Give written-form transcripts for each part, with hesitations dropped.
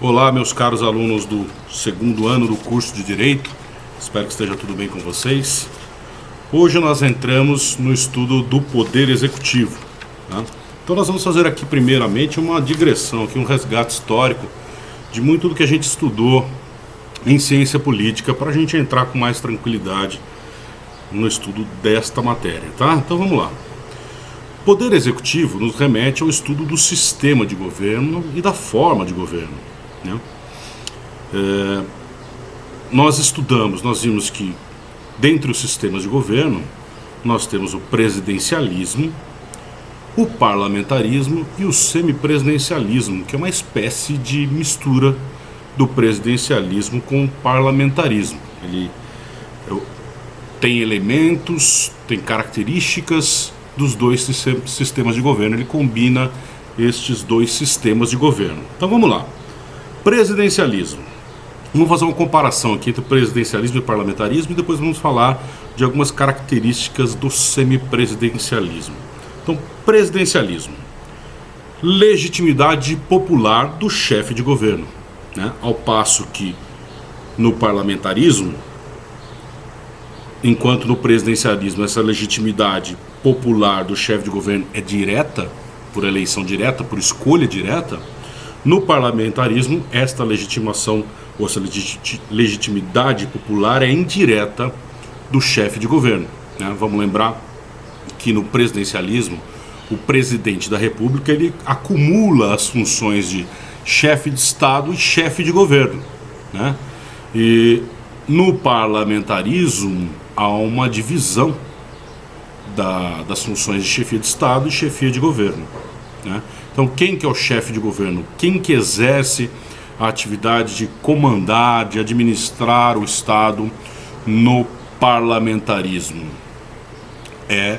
Olá, meus caros alunos do segundo ano do curso de Direito, espero que esteja tudo bem com vocês. Hoje nós entramos no estudo do Poder Executivo, tá? Então nós vamos fazer aqui primeiramente uma digressão, aqui um resgate histórico de muito do que a gente estudou em ciência política, para a gente entrar com mais tranquilidade no estudo desta matéria, tá? Então vamos lá. Poder Executivo nos remete ao estudo do sistema de governo e da forma de governo, né? Nós vimos que dentre os sistemas de governo nós temos o presidencialismo, o parlamentarismo e o semipresidencialismo, que é uma espécie de mistura do presidencialismo com o parlamentarismo. Ele tem elementos, tem características dos dois sistemas de governo, ele combina estes dois sistemas de governo. Então vamos lá. Presidencialismo. Vamos fazer uma comparação aqui entre presidencialismo e parlamentarismo e depois vamos falar de algumas características do semipresidencialismo. Então, presidencialismo. Legitimidade popular do chefe de governo, né? Ao passo que no parlamentarismo, enquanto no presidencialismo essa legitimidade popular do chefe de governo é direta, por eleição direta, por escolha direta, no parlamentarismo esta legitimação ou essa legitimidade popular é indireta do chefe de governo, né? Vamos lembrar que no presidencialismo o presidente da República ele acumula as funções de chefe de Estado e chefe de governo, né? E no parlamentarismo há uma divisão das funções de chefia de Estado e chefia de governo, né? Então quem que é o chefe de governo? Quem que exerce a atividade de comandar, de administrar o Estado no parlamentarismo? É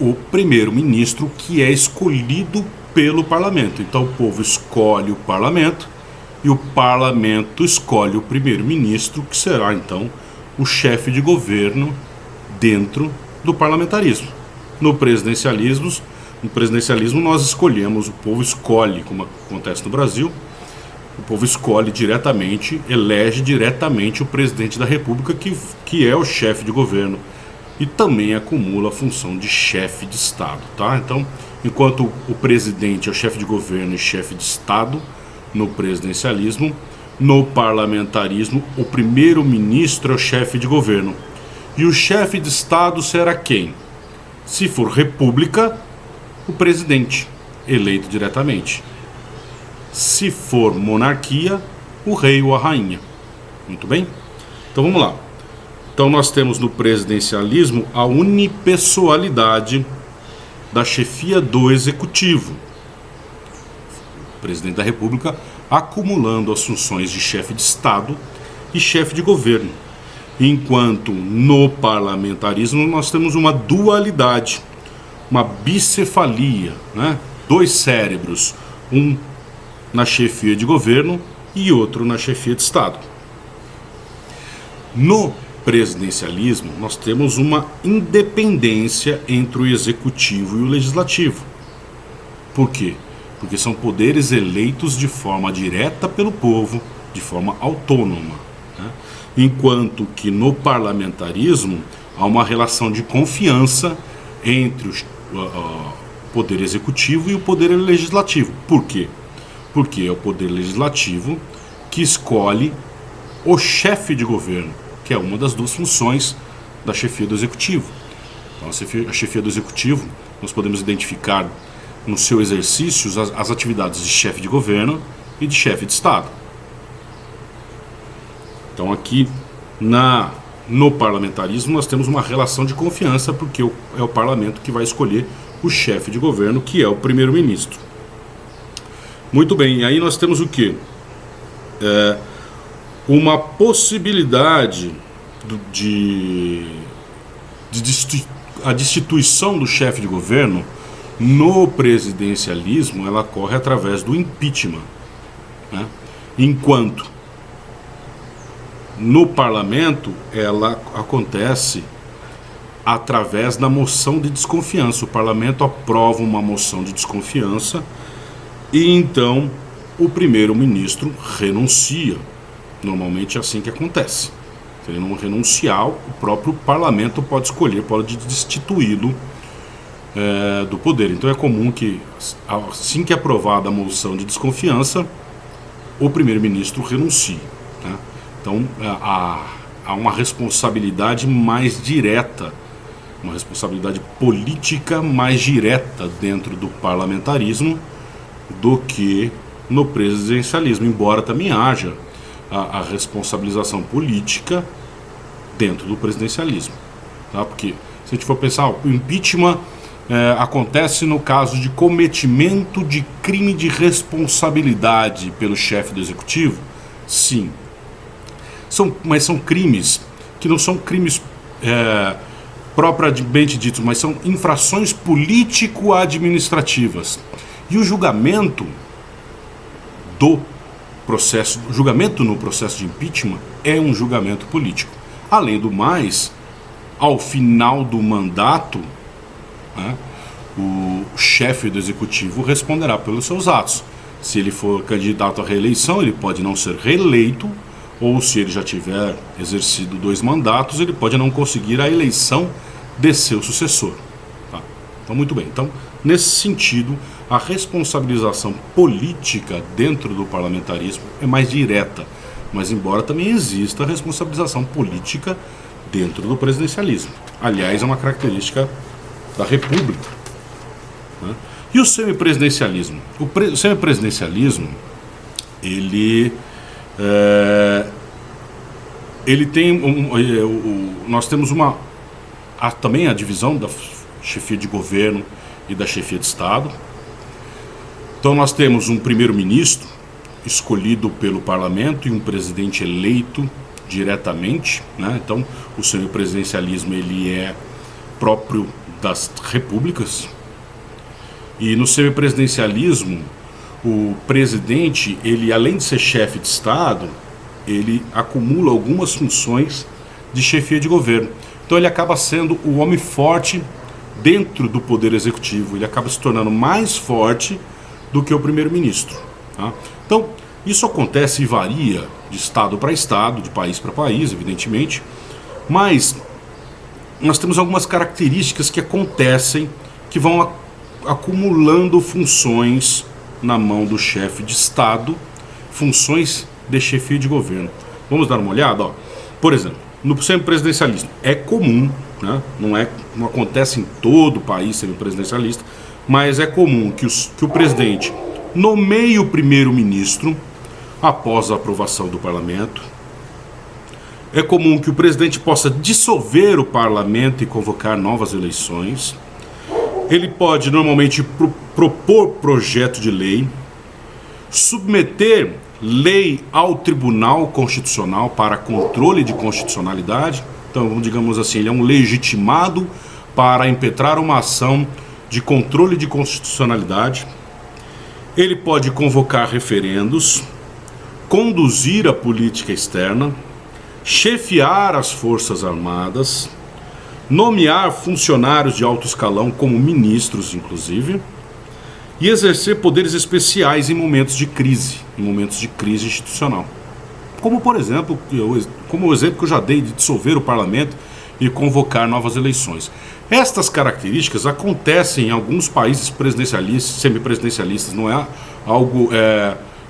o primeiro-ministro, que é escolhido pelo parlamento. Então o povo escolhe o parlamento e o parlamento escolhe o primeiro-ministro, que será então o chefe de governo dentro do parlamentarismo. No presidencialismo nós escolhemos, o povo escolhe, como acontece no Brasil, o povo escolhe diretamente, elege diretamente o presidente da República, que é o chefe de governo e também acumula a função de chefe de Estado, tá? Então, enquanto o presidente é o chefe de governo e chefe de Estado no presidencialismo, no parlamentarismo o primeiro-ministro é o chefe de governo. E o chefe de Estado será quem? Se for república, o presidente, eleito diretamente. Se for monarquia, o rei ou a rainha. Muito bem? Então vamos lá. Então nós temos no presidencialismo a unipessoalidade da chefia do executivo. O presidente da República acumulando as funções de chefe de Estado e chefe de governo. Enquanto no parlamentarismo nós temos uma dualidade, uma bicefalia, né? Dois cérebros, um na chefia de governo e outro na chefia de Estado. No presidencialismo nós temos uma independência entre o executivo e o legislativo. Por quê? Porque são poderes eleitos de forma direta pelo povo, de forma autônoma, né? Enquanto que no parlamentarismo há uma relação de confiança entre o poder executivo e o poder legislativo. Por quê? Porque é o poder legislativo que escolhe o chefe de governo, que é uma das duas funções da chefia do executivo. Então, a chefia do executivo, nós podemos identificar no seu exercício as atividades de chefe de governo e de chefe de Estado. Então aqui no parlamentarismo nós temos uma relação de confiança, porque é o parlamento que vai escolher o chefe de governo, que é o primeiro-ministro. Muito bem, e aí nós temos o quê? Uma possibilidade a destituição do chefe de governo no presidencialismo, ela ocorre através do impeachment, né? Enquanto no parlamento ela acontece através da moção de desconfiança. O parlamento aprova uma moção de desconfiança e então o primeiro-ministro renuncia. Normalmente é assim que acontece. Se ele não renunciar, o próprio parlamento pode escolher, pode destituí-lo do poder. Então é comum que, assim que é aprovada a moção de desconfiança, o primeiro-ministro renuncie, né? Então há uma responsabilidade mais direta, uma responsabilidade política mais direta dentro do parlamentarismo do que no presidencialismo, embora também haja a responsabilização política dentro do presidencialismo, tá? Porque se a gente for pensar, o impeachment acontece no caso de cometimento de crime de responsabilidade pelo chefe do executivo, sim. Mas são crimes que não são crimes propriamente ditos, mas são infrações político-administrativas. E o julgamento no processo de impeachment é um julgamento político. Além do mais, ao final do mandato, né, o chefe do executivo responderá pelos seus atos. Se ele for candidato à reeleição, ele pode não ser reeleito, ou se ele já tiver exercido 2 mandatos, ele pode não conseguir a eleição de seu sucessor. Tá? Então, muito bem. Então, nesse sentido, a responsabilização política dentro do parlamentarismo é mais direta, mas embora também exista a responsabilização política dentro do presidencialismo. Aliás, é uma característica da República, né? E o semipresidencialismo? O semipresidencialismo, ele tem nós temos também a divisão da chefia de governo e da chefia de Estado. Então nós temos um primeiro-ministro escolhido pelo parlamento e um presidente eleito diretamente, né? Então o semipresidencialismo ele é próprio das repúblicas. E no semipresidencialismo, o presidente, ele além de ser chefe de Estado, ele acumula algumas funções de chefia de governo. Então ele acaba sendo o homem forte dentro do poder executivo, ele acaba se tornando mais forte do que o primeiro-ministro, tá? Então isso acontece e varia de estado para estado, de país para país, evidentemente, mas nós temos algumas características que acontecem, que vão acumulando funções na mão do chefe de Estado, funções de chefia de governo. Vamos dar uma olhada? Ó. Por exemplo, no semipresidencialismo é comum, né? Não acontece em todo o país semipresidencialista, mas é comum que o presidente nomeie o primeiro-ministro após a aprovação do parlamento. É comum que o presidente possa dissolver o parlamento e convocar novas eleições. Ele pode normalmente propor projeto de lei, submeter lei ao Tribunal Constitucional para controle de constitucionalidade. Então, digamos assim, ele é um legitimado para impetrar uma ação de controle de constitucionalidade. Ele pode convocar referendos, conduzir a política externa, chefiar as Forças Armadas, nomear funcionários de alto escalão como ministros, inclusive, e exercer poderes especiais em momentos de crise institucional. Como, por exemplo, como o exemplo que eu já dei de dissolver o parlamento e convocar novas eleições. Estas características acontecem em alguns países presidencialistas, semipresidencialistas, não é algo...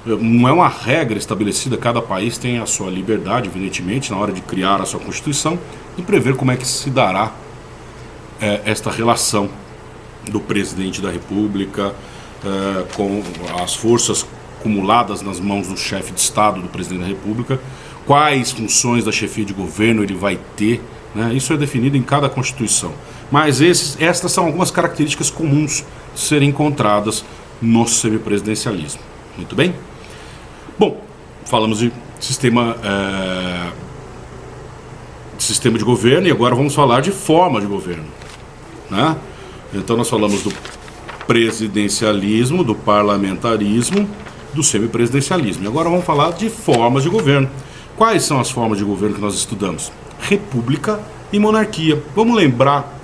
não é uma regra estabelecida, cada país tem a sua liberdade, evidentemente, na hora de criar a sua Constituição e prever como é que se dará esta relação do presidente da República com as forças acumuladas nas mãos do chefe de Estado, do presidente da República, quais funções da chefia de governo ele vai ter, né? Isso é definido em cada Constituição. Mas estas são algumas características comuns de serem encontradas no semipresidencialismo. Muito bem? Bom, falamos de sistema de governo e agora vamos falar de forma de governo, né? Então nós falamos do presidencialismo, do parlamentarismo, do semipresidencialismo. E agora vamos falar de formas de governo. Quais são as formas de governo que nós estudamos? República e monarquia. Vamos lembrar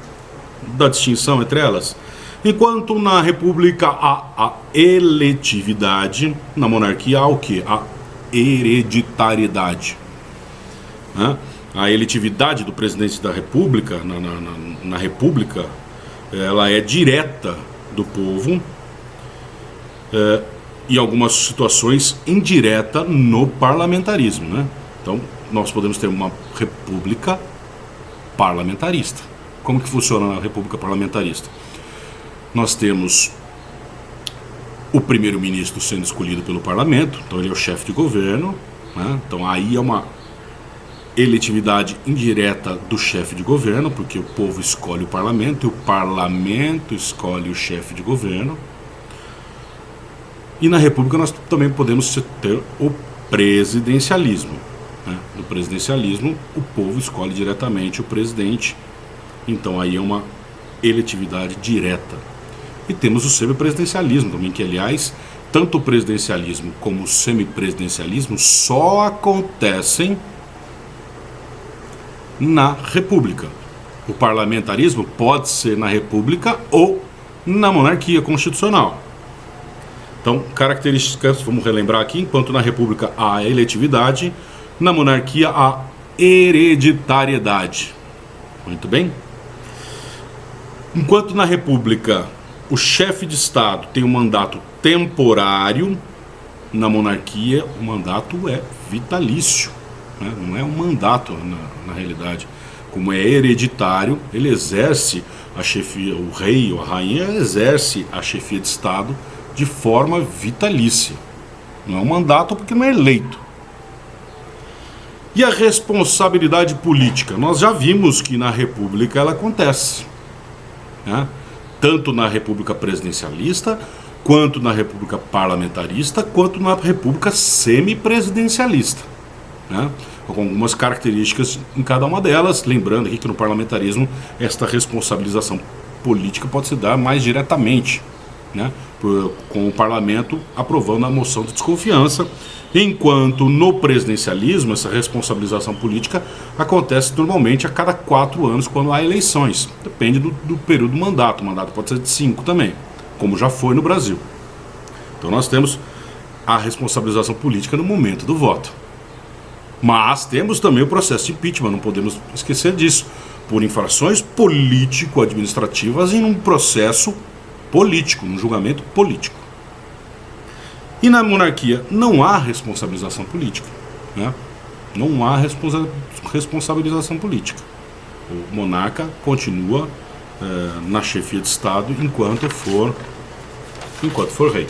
da distinção entre elas? Enquanto na república há a eletividade, na monarquia há o quê? A hereditariedade. Né? A eletividade do presidente da república, na república, ela é direta do povo, em algumas situações indireta no parlamentarismo. Né? Então, nós podemos ter uma república parlamentarista. Como que funciona a república parlamentarista? Nós temos o primeiro-ministro sendo escolhido pelo parlamento, então ele é o chefe de governo, né? Então aí é uma eletividade indireta do chefe de governo, porque o povo escolhe o parlamento e o parlamento escolhe o chefe de governo. E na república nós também podemos ter o presidencialismo. Né? No presidencialismo o povo escolhe diretamente o presidente, então aí é uma eletividade direta. E temos o semipresidencialismo também, que aliás, tanto o presidencialismo como o semipresidencialismo só acontecem na república. O parlamentarismo pode ser na república ou na monarquia constitucional. Então, características, vamos relembrar aqui, enquanto na república há a eletividade, na monarquia há hereditariedade. Muito bem? Enquanto na república o chefe de Estado tem um mandato temporário, na monarquia o mandato é vitalício. Né? Não é um mandato na realidade. Como é hereditário, ele exerce a chefia, o rei ou a rainha exerce a chefia de Estado de forma vitalícia. Não é um mandato porque não é eleito. E a responsabilidade política? Nós já vimos que na república ela acontece. Né? Tanto na república presidencialista, quanto na república parlamentarista, quanto na república semipresidencialista. Né? Com algumas características em cada uma delas, lembrando aqui que no parlamentarismo esta responsabilização política pode se dar mais diretamente, né? Com o parlamento aprovando a moção de desconfiança, enquanto no presidencialismo essa responsabilização política acontece normalmente a cada 4 anos quando há eleições, depende do período do mandato. O mandato pode ser de 5 também, como já foi no Brasil. Então nós temos a responsabilização política no momento do voto. Mas temos também o processo de impeachment, não podemos esquecer disso, por infrações político-administrativas em um processo político, num julgamento político. E na monarquia não há responsabilização política. Né? Não há responsabilização política. O monarca continua na chefia de Estado enquanto for rei.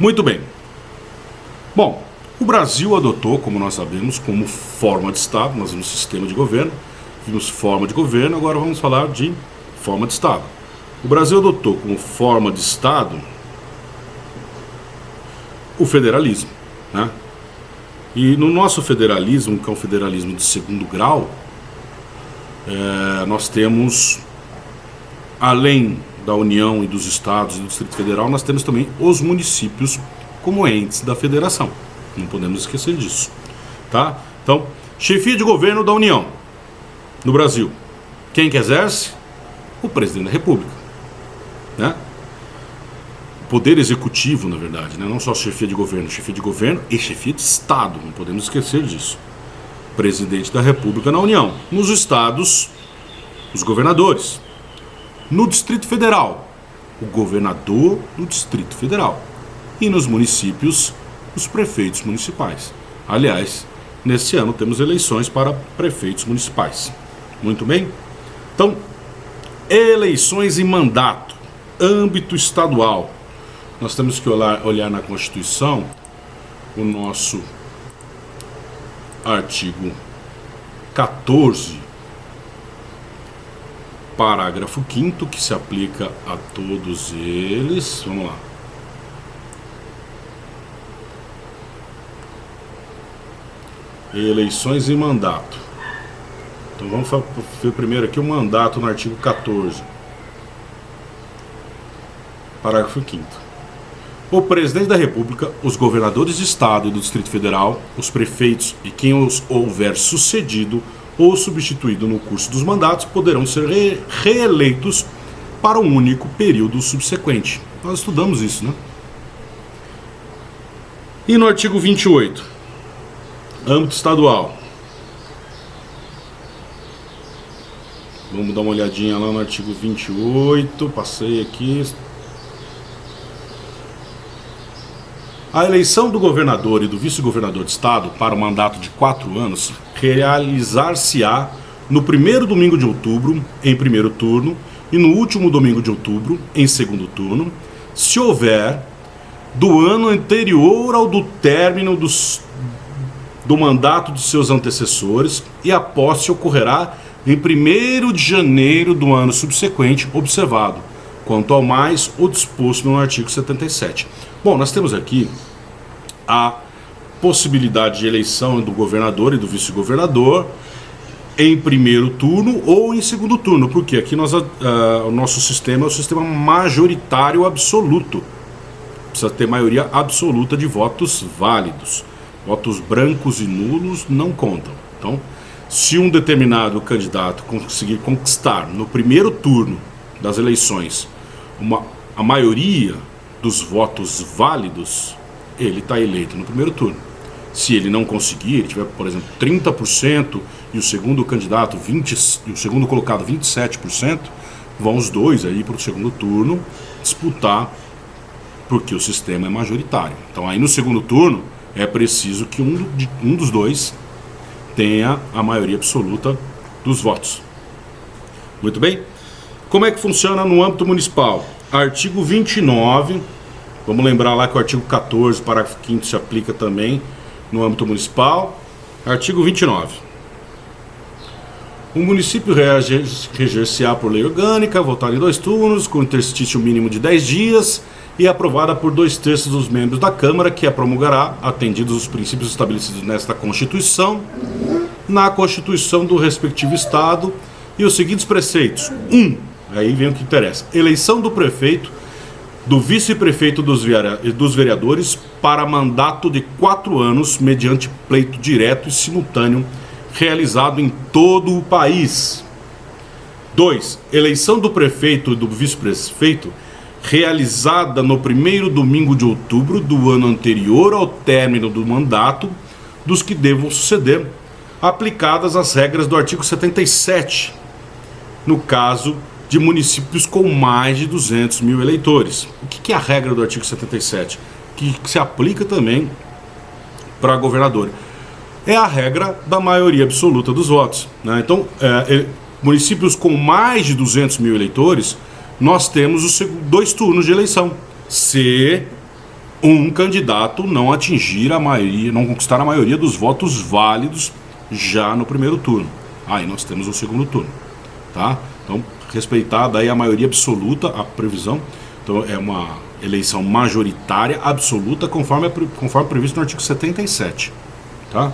Muito bem. Bom, o Brasil adotou, como nós sabemos, como forma de Estado, nós vimos sistema de governo, vimos forma de governo, agora vamos falar de forma de Estado. O Brasil adotou como forma de Estado o federalismo. Né? E no nosso federalismo, que é um federalismo de segundo grau, nós temos, além da União e dos Estados e do Distrito Federal, nós temos também os municípios como entes da federação. Não podemos esquecer disso. Tá? Então, chefia de governo da União no Brasil. Quem que exerce? O presidente da República. Né? Poder executivo, na verdade, né? Não só chefia de governo e chefia de Estado, não podemos esquecer disso. Presidente da República na União. Nos estados, os governadores. No Distrito Federal, o governador do Distrito Federal. E nos municípios, os prefeitos municipais. Aliás, nesse ano temos eleições para prefeitos municipais. Muito bem? Então, eleições e mandato, âmbito estadual. Nós temos que olhar na Constituição o nosso artigo 14, parágrafo 5º, que se aplica a todos eles. Vamos lá. Eleições e mandato. Então vamos ver primeiro aqui o mandato no artigo 14, parágrafo 5º. O presidente da República, os governadores de Estado e do Distrito Federal, os prefeitos e quem os houver sucedido ou substituído no curso dos mandatos poderão ser reeleitos para um único período subsequente. Nós estudamos isso, né? E no artigo 28, âmbito estadual. Vamos dar uma olhadinha lá no artigo 28, passei aqui. A eleição do governador e do vice-governador de estado para o mandato de 4 anos realizar-se-á no primeiro domingo de outubro, em primeiro turno, e no último domingo de outubro, em segundo turno, se houver, do ano anterior ao do término do mandato de seus antecessores, e a posse ocorrerá em 1º de janeiro do ano subsequente, observado, quanto ao mais, o disposto no artigo 77. Bom, nós temos aqui a possibilidade de eleição do governador e do vice-governador em primeiro turno ou em segundo turno, porque aqui o nosso sistema é o sistema majoritário absoluto. Precisa ter maioria absoluta de votos válidos. Votos brancos e nulos não contam. Então, se um determinado candidato conseguir conquistar no primeiro turno das eleições a maioria dos votos válidos, ele está eleito no primeiro turno. Se ele não conseguir, ele tiver, por exemplo, 30% e o segundo candidato e o segundo colocado 27%, vão os dois aí para o segundo turno disputar, porque o sistema é majoritário. Então aí no segundo turno é preciso que um dos dois tenha a maioria absoluta dos votos. Muito bem? Como é que funciona no âmbito municipal? Artigo 29, vamos lembrar lá que o artigo 14, parágrafo 5º se aplica também no âmbito municipal. Artigo 29. O município reger-se-á por lei orgânica, votada em 2 turnos, com interstício mínimo de 10 dias e aprovada por 2/3 dos membros da Câmara, que a promulgará, atendidos os princípios estabelecidos nesta Constituição, na Constituição do respectivo Estado, e os seguintes preceitos. 1. Aí vem o que interessa. Eleição do prefeito, do vice-prefeito dos vereadores para mandato de 4 anos, mediante pleito direto e simultâneo, realizado em todo o país. 2. Eleição do prefeito e do vice-prefeito, realizada no primeiro domingo de outubro do ano anterior ao término do mandato dos que devam suceder, aplicadas as regras do artigo 77, no caso de municípios com mais de 200 mil eleitores. O que é a regra do artigo 77? Que se aplica também para governador. É a regra da maioria absoluta dos votos, né? Então, municípios com mais de 200 mil eleitores, nós temos os 2 turnos de eleição. Se um candidato não atingir a maioria, não conquistar a maioria dos votos válidos já no primeiro turno, aí nós temos o segundo turno, tá? Então, respeitada aí a maioria absoluta, a previsão, então é uma eleição majoritária absoluta conforme previsto no artigo 77, tá?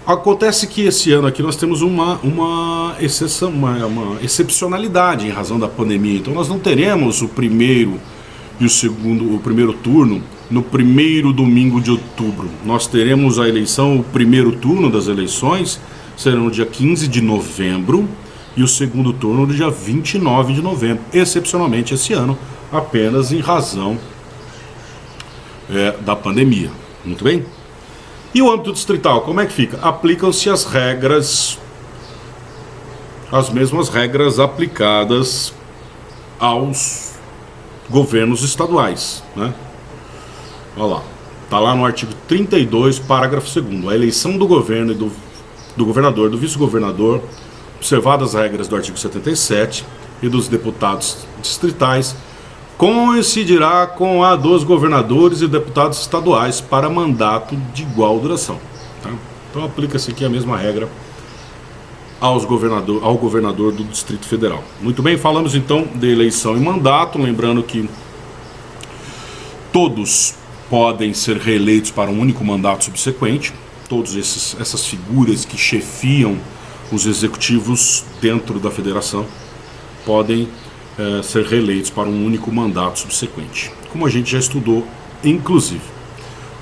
Acontece que esse ano aqui nós temos uma exceção, uma excepcionalidade em razão da pandemia. Então nós não teremos o primeiro e o primeiro turno no primeiro domingo de outubro. Nós teremos a eleição, o primeiro turno das eleições será no dia 15 de novembro e o segundo turno no dia 29 de novembro. Excepcionalmente esse ano, apenas em razão da pandemia. Muito bem? E o âmbito distrital, como é que fica? Aplicam-se as mesmas regras aplicadas aos governos estaduais, né? Olha lá, está lá no artigo 32, parágrafo 2º. A eleição do governo e do governador, do vice-governador, observadas as regras do artigo 77 e dos deputados distritais, coincidirá com a dos governadores e deputados estaduais para mandato de igual duração, tá? Então aplica-se aqui a mesma regra ao governador do Distrito Federal. Muito bem, falamos então de eleição e mandato, lembrando que todos podem ser reeleitos para um único mandato subsequente, todas essas figuras que chefiam os executivos dentro da federação podem ser reeleitos para um único mandato subsequente, como a gente já estudou, inclusive.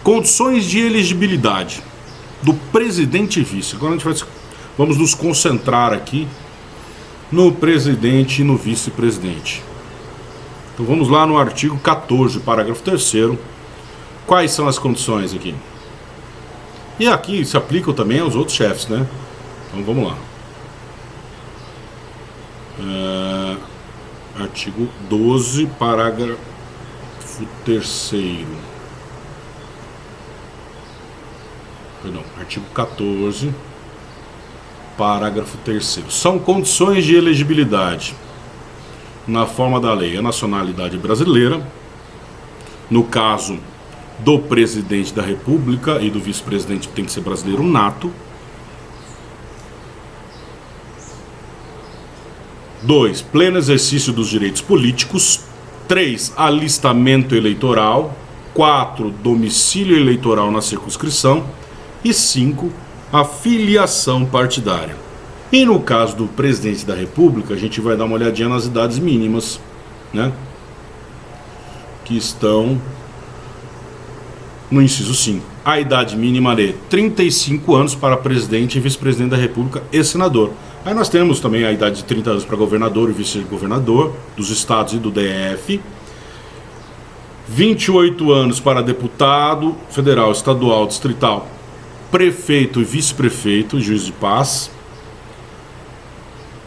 Condições de elegibilidade do presidente e vice. Agora vamos nos concentrar aqui no presidente e no vice-presidente. Então vamos lá no artigo 14, parágrafo 3º. Quais são as condições aqui? E aqui se aplicam também aos outros chefes, né? Então vamos lá. Artigo 12, parágrafo 3º. Perdão, artigo 14, parágrafo 3º. São condições de elegibilidade na forma da lei a nacionalidade brasileira, no caso do presidente da República e do vice-presidente, tem que ser brasileiro nato. 2. Pleno exercício dos direitos políticos. 3. Alistamento eleitoral. 4. Domicílio eleitoral na circunscrição. E 5. A filiação partidária. E no caso do presidente da República, a gente vai dar uma olhadinha nas idades mínimas, né? Que estão no inciso 5. A idade mínima é 35 anos para presidente e vice-presidente da República e senador. Aí nós temos também a idade de 30 anos para governador e vice-governador dos estados e do DF. 28 anos para deputado federal, estadual, distrital, prefeito e vice-prefeito, juiz de paz.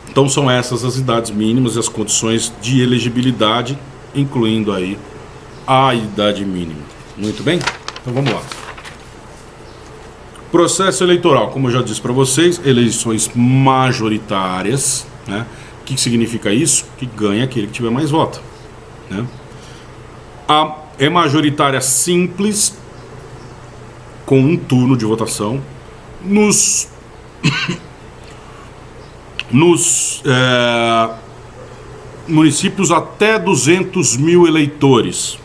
Então são essas as idades mínimas e as condições de elegibilidade, incluindo aí a idade mínima. Muito bem? Então vamos lá. Processo eleitoral, como eu já disse para vocês, eleições majoritárias, né? O que significa isso? Que ganha aquele que tiver mais voto, né? É majoritária simples, com um turno de votação, nos municípios até 200 mil eleitores,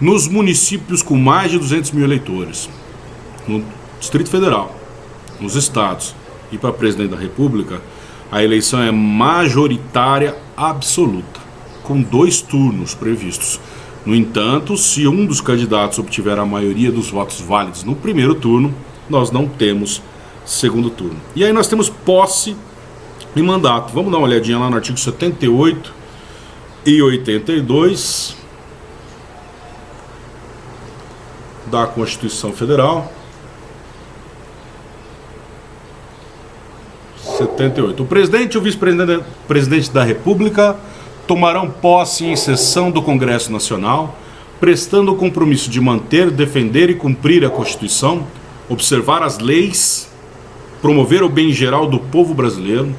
nos municípios com mais de 200 mil eleitores, no Distrito Federal, nos estados e para presidente da República, a eleição é majoritária absoluta, com 2 turnos previstos. No entanto, se um dos candidatos obtiver a maioria dos votos válidos no primeiro turno, nós não temos segundo turno. E aí nós temos posse e mandato. Vamos dar uma olhadinha lá no artigo 78 e 82 da Constituição Federal. 78. O presidente e o vice-presidente da República tomarão posse em sessão do Congresso Nacional, prestando o compromisso de manter, defender e cumprir a Constituição, observar as leis, promover o bem geral do povo brasileiro,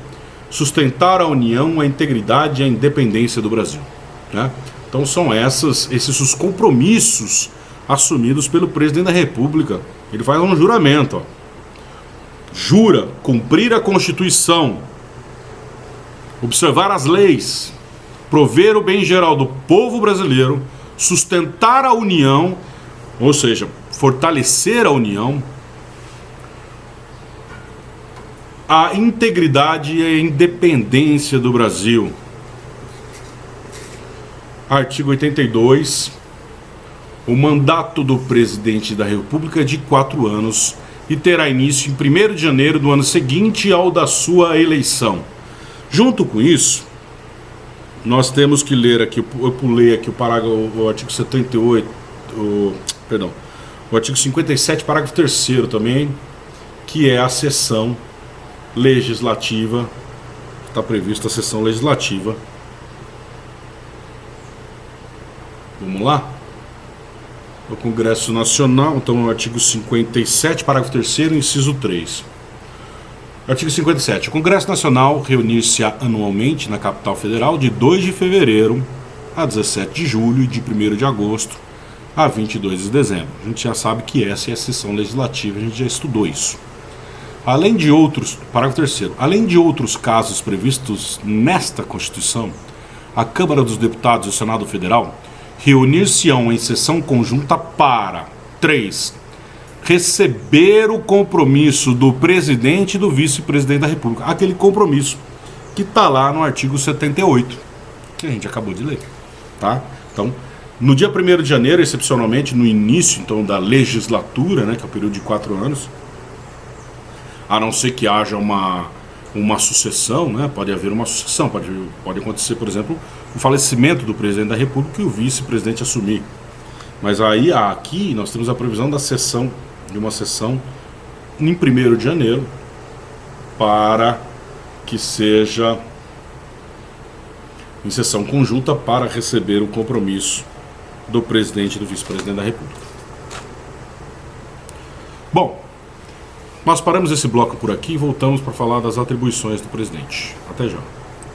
sustentar a união, a integridade e a independência do Brasil, né? Então são esses os compromissos assumidos pelo presidente da República. Ele faz um juramento, ó. Jura cumprir a Constituição, observar as leis, prover o bem geral do povo brasileiro, sustentar a união, ou seja, fortalecer a união, a integridade e a independência do Brasil. Artigo 82. O mandato do presidente da República é de 4 anos e terá início em 1º de janeiro do ano seguinte ao da sua eleição. Junto com isso, nós temos que ler aqui, eu pulei aqui o artigo 78, o artigo 57, parágrafo 3º também, que é a sessão legislativa, está prevista a sessão legislativa. Vamos lá? O Congresso Nacional, então o artigo 57, parágrafo 3º, inciso 3. Artigo 57. O Congresso Nacional reunir-se-á anualmente na capital federal de 2 de fevereiro a 17 de julho e de 1º de agosto a 22 de dezembro. A gente já sabe que essa é a sessão legislativa, a gente já estudou isso. Além de outros, parágrafo 3º, além de outros casos previstos nesta Constituição, a Câmara dos Deputados e o Senado Federal reunir-se-ão em sessão conjunta para 3. Receber o compromisso do presidente e do vice-presidente da República. Aquele compromisso que está lá no artigo 78, que a gente acabou de ler, tá? Então, no dia 1º de janeiro, excepcionalmente, no início então da legislatura, né, que é o período de 4 anos, a não ser que haja uma uma sucessão, né? Pode haver uma sucessão, pode acontecer, por exemplo, o falecimento do presidente da República e o vice-presidente assumir. Mas aí, aqui, nós temos a previsão de uma sessão em 1º de janeiro, para que seja em sessão conjunta para receber o compromisso do presidente e do vice-presidente da República. Bom, nós paramos esse bloco por aqui e voltamos para falar das atribuições do presidente. Até já.